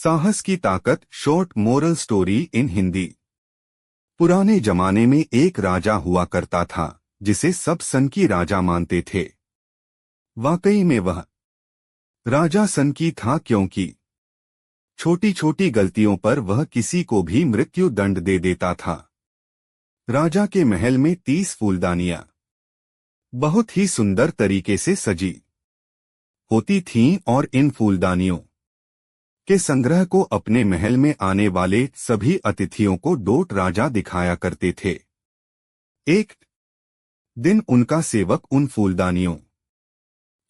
साहस की ताकत short moral story in Hindi. पुराने जमाने में एक राजा हुआ करता था जिसे सब सन की राजा मानते थे। वाकई में वह राजा सन की था क्योंकि छोटी छोटी गलतियों पर वह किसी को भी मृत्यु दंड दे देता था। राजा के महल में 30 फूलदानियां बहुत ही सुंदर तरीके से सजी होती थीं और इन फूलदानियों के संग्रह को अपने महल में आने वाले सभी अतिथियों को डोट राजा दिखाया करते थे। एक दिन उनका सेवक उन फूलदानियों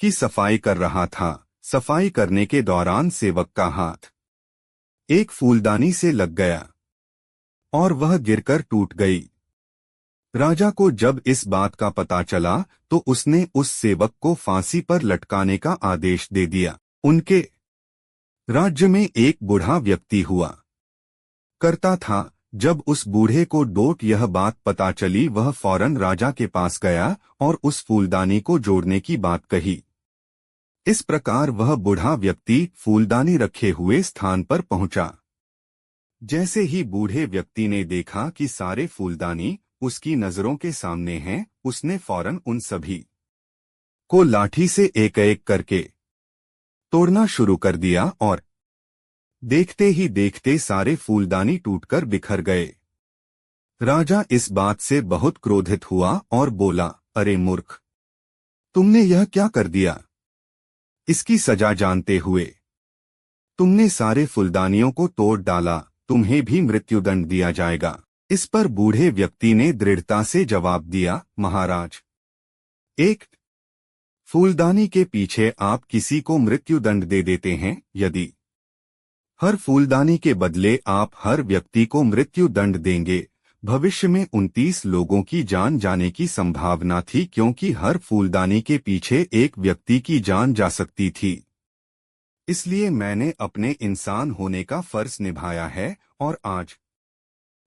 की सफाई कर रहा था। सफाई करने के दौरान सेवक का हाथ एक फूलदानी से लग गया और वह गिरकर टूट गई। राजा को जब इस बात का पता चला तो उसने उस सेवक को फांसी पर लटकाने का आदेश दे दिया। उनके राज्य में एक बूढ़ा व्यक्ति हुआ करता था। जब उस बूढ़े को डोट यह बात पता चली वह फौरन राजा के पास गया और उस फूलदानी को जोड़ने की बात कही। इस प्रकार वह बूढ़ा व्यक्ति फूलदानी रखे हुए स्थान पर पहुंचा। जैसे ही बूढ़े व्यक्ति ने देखा कि सारे फूलदानी उसकी नजरों के सामने हैं, उसने फौरन उन सभी को लाठी से एक एक करके तोड़ना शुरू कर दिया और देखते ही देखते सारे फूलदानी टूटकर बिखर गए। राजा इस बात से बहुत क्रोधित हुआ और बोला, अरे मूर्ख, तुमने यह क्या कर दिया? इसकी सजा जानते हुए तुमने सारे फूलदानियों को तोड़ डाला, तुम्हें भी मृत्युदंड दिया जाएगा। इस पर बूढ़े व्यक्ति ने दृढ़ता से जवाब दिया, महाराज, एक फूलदानी के पीछे आप किसी को मृत्युदंड दे देते हैं। यदि हर फूलदानी के बदले आप हर व्यक्ति को मृत्युदंड देंगे, भविष्य में 29 लोगों की जान जाने की संभावना थी, क्योंकि हर फूलदानी के पीछे एक व्यक्ति की जान जा सकती थी। इसलिए मैंने अपने इंसान होने का फर्ज निभाया है और आज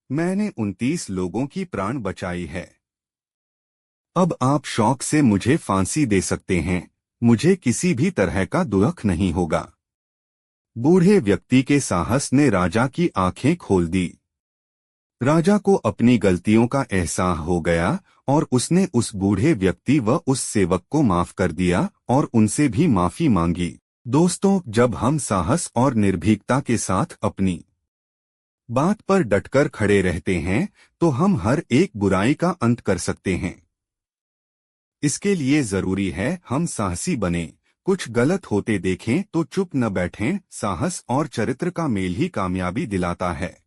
मैंने 29 लोगों की प्राण बचाई है। अब आप शौक से मुझे फांसी दे सकते हैं, मुझे किसी भी तरह का दुख नहीं होगा। बूढ़े व्यक्ति के साहस ने राजा की आंखें खोल दी। राजा को अपनी गलतियों का एहसास हो गया और उसने उस बूढ़े व्यक्ति व उस सेवक को माफ कर दिया और उनसे भी माफी मांगी। दोस्तों, जब हम साहस और निर्भीकता के साथ अपनी बात पर डटकर खड़े रहते हैं तो हम हर एक बुराई का अंत कर सकते हैं। इसके लिए जरूरी है हम साहसी बने। कुछ गलत होते देखें तो चुप न बैठें। साहस और चरित्र का मेल ही कामयाबी दिलाता है।